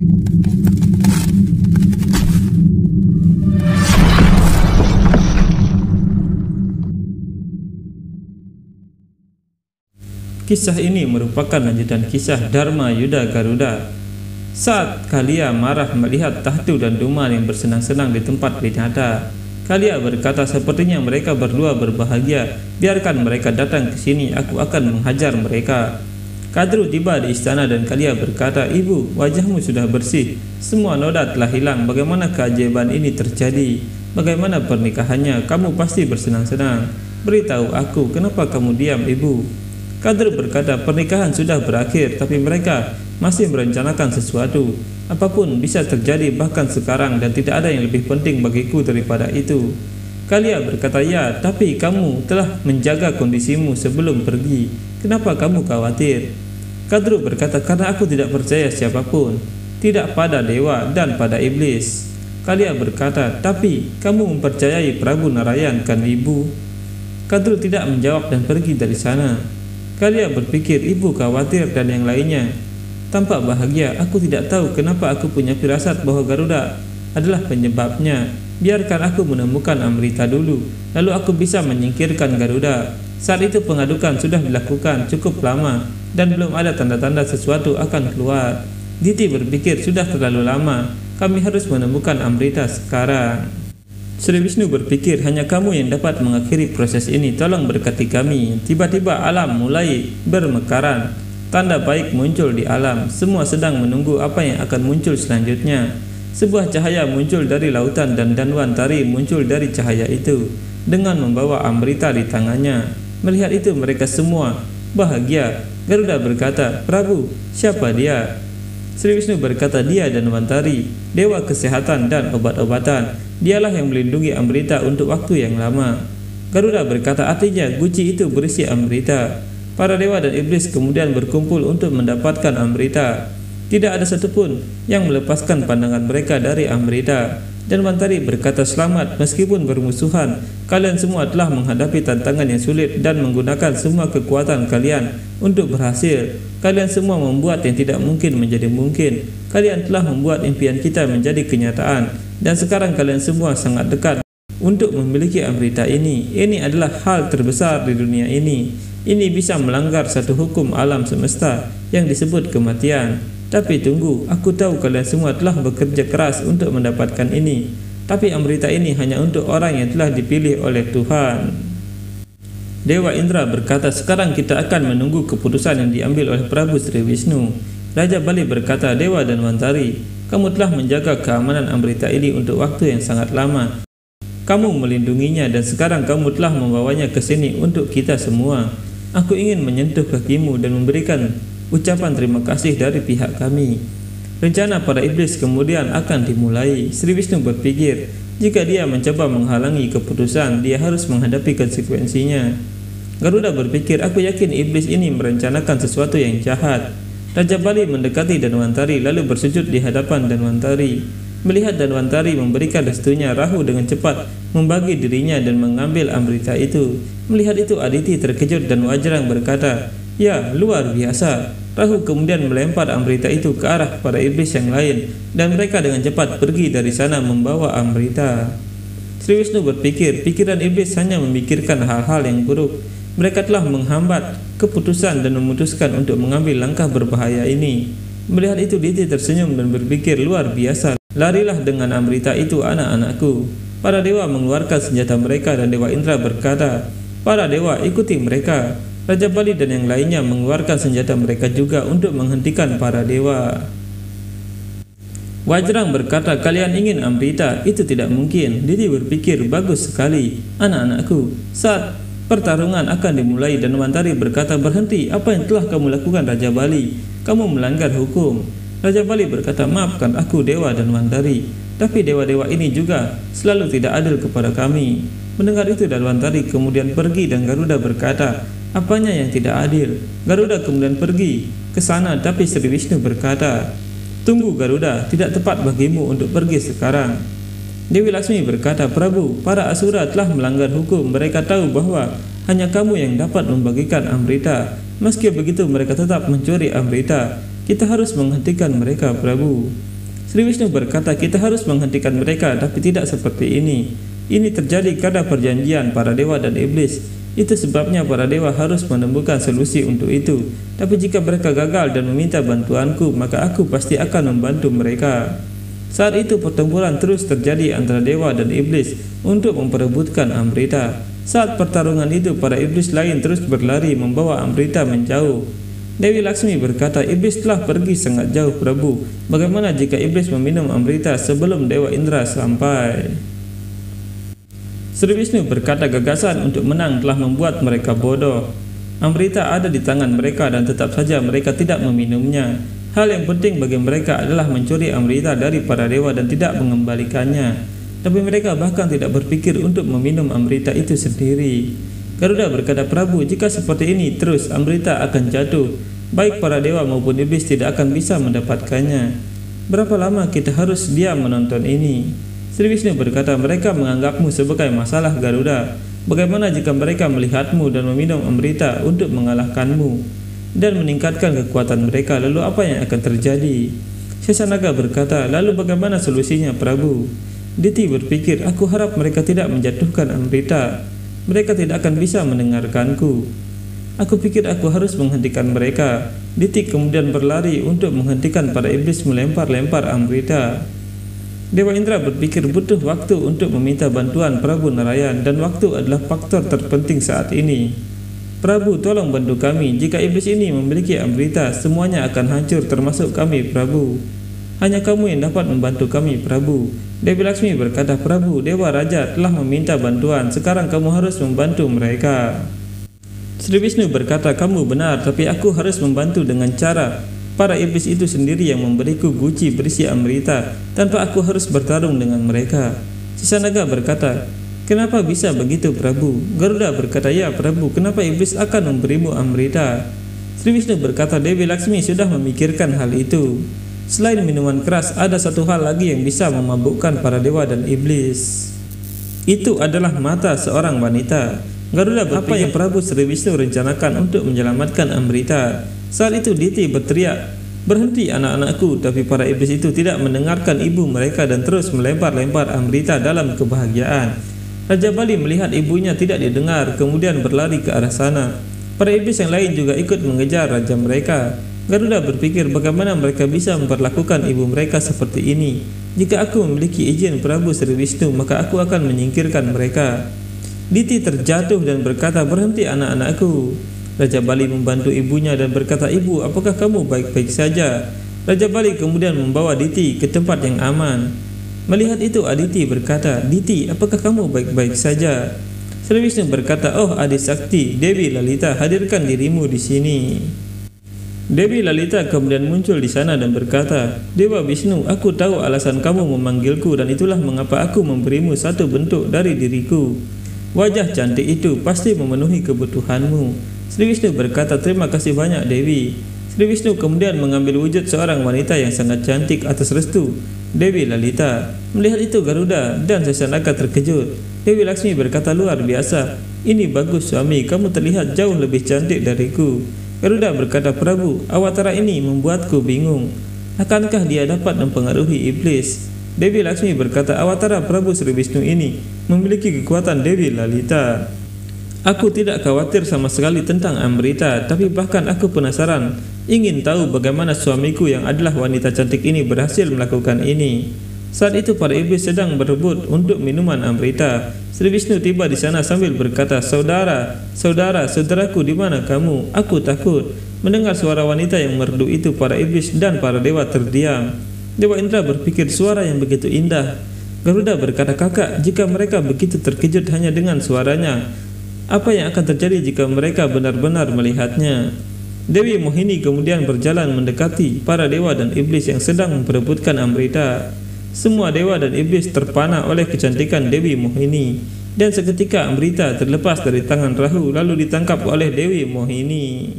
Kisah ini merupakan lanjutan kisah Dharma Yuddha Garuda. Saat Kalia marah melihat Tahtu dan Duman yang bersenang-senang di tempat binata, Kalia berkata, sepertinya mereka berdua berbahagia. Biarkan mereka datang ke sini, aku akan menghajar mereka. Kadru tiba di istana dan Kalia berkata, Ibu, wajahmu sudah bersih. Semua noda telah hilang. Bagaimana keajaiban ini terjadi? Bagaimana pernikahannya? Kamu pasti bersenang-senang. Beritahu aku, kenapa kamu diam, Ibu? Kadru berkata, pernikahan sudah berakhir, tapi mereka masih merencanakan sesuatu. Apapun bisa terjadi bahkan sekarang, dan tidak ada yang lebih penting bagiku daripada itu. Kalia berkata, ya, tapi kamu telah menjaga kondisimu sebelum pergi. Kenapa kamu khawatir? Kadru berkata, karena aku tidak percaya siapapun, tidak pada dewa dan pada iblis. Kalia berkata, tapi kamu mempercayai Prabu Narayan kan, Ibu? Kadru tidak menjawab dan pergi dari sana. Kalia berpikir, ibu khawatir dan yang lainnya tampak bahagia. Aku tidak tahu kenapa aku punya firasat bahwa Garuda adalah penyebabnya. Biarkan aku menemukan Amrita dulu, lalu aku bisa menyingkirkan Garuda. Saat itu pengadukan sudah dilakukan cukup lama dan belum ada tanda-tanda sesuatu akan keluar. Diti berpikir, sudah terlalu lama, kami harus menemukan Amrita sekarang. Sri Wisnu berpikir, hanya kamu yang dapat mengakhiri proses ini, tolong berkati kami. Tiba-tiba alam mulai bermekaran. Tanda baik muncul di alam. Semua sedang menunggu apa yang akan muncul selanjutnya. Sebuah cahaya muncul dari lautan dan Danwantari muncul dari cahaya itu dengan membawa Amrita di tangannya. Melihat itu mereka semua bahagia. Garuda berkata, Prabu, siapa dia? Sri Wisnu berkata, dia Danwantari, dewa kesehatan dan obat-obatan. Dialah yang melindungi Amrita untuk waktu yang lama. Garuda berkata, artinya guci itu berisi Amrita. Para dewa dan iblis kemudian berkumpul untuk mendapatkan Amrita. Tidak ada satupun yang melepaskan pandangan mereka dari Amrita. Danwantari berkata, selamat, meskipun bermusuhan, kalian semua telah menghadapi tantangan yang sulit dan menggunakan semua kekuatan kalian untuk berhasil. Kalian semua membuat yang tidak mungkin menjadi mungkin. Kalian telah membuat impian kita menjadi kenyataan. Dan sekarang kalian semua sangat dekat untuk memiliki Amrita ini. Ini adalah hal terbesar di dunia ini. Ini bisa melanggar satu hukum alam semesta yang disebut kematian. Tapi tunggu, aku tahu kalian semua telah bekerja keras untuk mendapatkan ini. Tapi Amrita ini hanya untuk orang yang telah dipilih oleh Tuhan. Dewa Indra berkata, sekarang kita akan menunggu keputusan yang diambil oleh Prabu Sri Wisnu. Raja Bali berkata, Dewa Danwantari, kamu telah menjaga keamanan Amrita ini untuk waktu yang sangat lama. Kamu melindunginya dan sekarang kamu telah membawanya ke sini untuk kita semua. Aku ingin menyentuh kakimu dan memberikan ucapan terima kasih dari pihak kami. Rencana para iblis kemudian akan dimulai. Sri Wisnu berpikir, jika dia mencoba menghalangi keputusan, dia harus menghadapi konsekuensinya. Garuda berpikir, aku yakin iblis ini merencanakan sesuatu yang jahat. Raja Bali mendekati Danwantari lalu bersujud di hadapan Danwantari. Melihat Danwantari memberikan restunya, Rahu dengan cepat membagi dirinya dan mengambil Amrita itu. Melihat itu Aditi terkejut dan Wajrang berkata, ya, luar biasa. Rahu kemudian melempar Amrita itu ke arah para iblis yang lain dan mereka dengan cepat pergi dari sana membawa Amrita. Sri Wisnu berpikir, pikiran iblis hanya memikirkan hal-hal yang buruk. Mereka telah menghambat keputusan dan memutuskan untuk mengambil langkah berbahaya ini. Melihat itu Diti tersenyum dan berpikir, luar biasa. Larilah dengan Amrita itu, anak-anakku. Para dewa mengeluarkan senjata mereka dan Dewa Indra berkata, para dewa ikuti mereka. Raja Bali dan yang lainnya mengeluarkan senjata mereka juga untuk menghentikan para dewa. Wajrang berkata, kalian ingin Amrita? Itu tidak mungkin. Diti berpikir, bagus sekali, anak-anakku. Saat pertarungan akan dimulai, Danwantari berkata, berhenti, apa yang telah kamu lakukan Raja Bali? Kamu melanggar hukum. Raja Bali berkata, maafkan aku Dewa Danwantari, tapi dewa-dewa ini juga selalu tidak adil kepada kami. Mendengar itu Danwantari kemudian pergi dan Garuda berkata, apanya yang tidak adil? Garuda kemudian pergi ke sana, tapi Sri Wisnu berkata, tunggu Garuda, tidak tepat bagimu untuk pergi sekarang. Dewi Laksmi berkata, Prabu, para asura telah melanggar hukum. Mereka tahu bahwa hanya kamu yang dapat membagikan Amrita. Meski begitu mereka tetap mencuri Amrita. Kita harus menghentikan mereka, Prabu. Sri Wisnu berkata, kita harus menghentikan mereka, tapi tidak seperti ini. Ini terjadi karena perjanjian para dewa dan iblis. Itu sebabnya para dewa harus menemukan solusi untuk itu. Tapi jika mereka gagal dan meminta bantuanku, maka aku pasti akan membantu mereka. Saat itu pertempuran terus terjadi antara dewa dan iblis untuk memperebutkan Amrita. Saat pertarungan itu, para iblis lain terus berlari membawa Amrita menjauh. Dewi Laksmi berkata, iblis telah pergi sangat jauh, Prabu. Bagaimana jika iblis meminum Amrita sebelum Dewa Indra sampai? Sri Wisnu berkata, gagasan untuk menang telah membuat mereka bodoh. Amrita ada di tangan mereka dan tetap saja mereka tidak meminumnya. Hal yang penting bagi mereka adalah mencuri Amrita dari para dewa dan tidak mengembalikannya. Tapi mereka bahkan tidak berpikir untuk meminum Amrita itu sendiri. Garuda berkata, Prabu, jika seperti ini terus Amrita akan jatuh. Baik para dewa maupun iblis tidak akan bisa mendapatkannya. Berapa lama kita harus diam menonton ini? Sri Wisnu berkata, mereka menganggapmu sebagai masalah, Garuda. Bagaimana jika mereka melihatmu dan meminum Amrita untuk mengalahkanmu dan meningkatkan kekuatan mereka? Lalu apa yang akan terjadi? Sesanaga berkata, lalu bagaimana solusinya, Prabu? Diti berpikir, aku harap mereka tidak menjatuhkan Amrita. Mereka tidak akan bisa mendengarkanku. Aku pikir aku harus menghentikan mereka. Diti kemudian berlari untuk menghentikan para iblis melempar-lempar Amrita. Dewa Indra berpikir butuh waktu untuk meminta bantuan Prabu Narayan, dan waktu adalah faktor terpenting saat ini. Prabu, tolong bantu kami. Jika iblis ini memiliki Amrita, semuanya akan hancur termasuk kami, Prabu. Hanya kamu yang dapat membantu kami, Prabu. Dewi Laksmi berkata, Prabu, Dewa Raja telah meminta bantuan. Sekarang kamu harus membantu mereka. Sri Wisnu berkata, kamu benar, tapi aku harus membantu dengan cara para iblis itu sendiri yang memberiku guci berisi Amrita tanpa aku harus bertarung dengan mereka. Sisanaga berkata, kenapa bisa begitu, Prabu? Garuda berkata, ya Prabu, kenapa iblis akan memberimu Amrita? Sri Wisnu berkata, Dewi Laksmi sudah memikirkan hal itu. Selain minuman keras, ada satu hal lagi yang bisa memabukkan para dewa dan iblis. Itu adalah mata seorang wanita. Garuda berpikir, apa yang Prabu Sri Wisnu rencanakan untuk menyelamatkan Amrita? Saat itu Diti berteriak, berhenti anak-anakku, tapi para iblis itu tidak mendengarkan ibu mereka dan terus melempar-lempar Amrita dalam kebahagiaan. Raja Bali melihat ibunya tidak didengar, kemudian berlari ke arah sana. Para iblis yang lain juga ikut mengejar raja mereka. Garuda berpikir, bagaimana mereka bisa memperlakukan ibu mereka seperti ini. Jika aku memiliki izin Prabu Sri Wisnu, maka aku akan menyingkirkan mereka. Diti terjatuh dan berkata, berhenti anak-anakku. Raja Bali membantu ibunya dan berkata, ibu, apakah kamu baik-baik saja? Raja Bali kemudian membawa Diti ke tempat yang aman. Melihat itu, Aditi berkata, Diti, apakah kamu baik-baik saja? Sri Wisnu berkata, oh Adi Sakti, Dewi Lalita, hadirkan dirimu di sini. Dewi Lalita kemudian muncul di sana dan berkata, Dewa Wisnu, aku tahu alasan kamu memanggilku dan itulah mengapa aku memberimu satu bentuk dari diriku. Wajah cantik itu pasti memenuhi kebutuhanmu. Sri Wisnu berkata, terima kasih banyak Dewi. Sri Wisnu kemudian mengambil wujud seorang wanita yang sangat cantik atas restu Dewi Lalita. Melihat itu Garuda dan Sesanaga terkejut. Dewi Laksmi berkata, luar biasa. Ini bagus suami, kamu terlihat jauh lebih cantik dariku. Garuda berkata, Prabu, awatara ini membuatku bingung. Akankah dia dapat mempengaruhi iblis? Dewi Laksmi berkata, awatara Prabu Sri Wisnu ini memiliki kekuatan Dewi Lalita. Aku tidak khawatir sama sekali tentang Amrita, tapi bahkan aku penasaran, ingin tahu bagaimana suamiku yang adalah wanita cantik ini berhasil melakukan ini. Saat itu para iblis sedang berebut untuk minuman Amrita. Sri Wisnu tiba di sana sambil berkata, saudaraku, di mana kamu? Aku takut. Mendengar suara wanita yang merdu itu, para iblis dan para dewa terdiam. Dewa Indra berpikir, suara yang begitu indah. Garuda berkata, kakak, jika mereka begitu terkejut hanya dengan suaranya, apa yang akan terjadi jika mereka benar-benar melihatnya? Dewi Mohini kemudian berjalan mendekati para dewa dan iblis yang sedang memperebutkan Amrita. Semua dewa dan iblis terpana oleh kecantikan Dewi Mohini, dan seketika Amrita terlepas dari tangan Rahu lalu ditangkap oleh Dewi Mohini.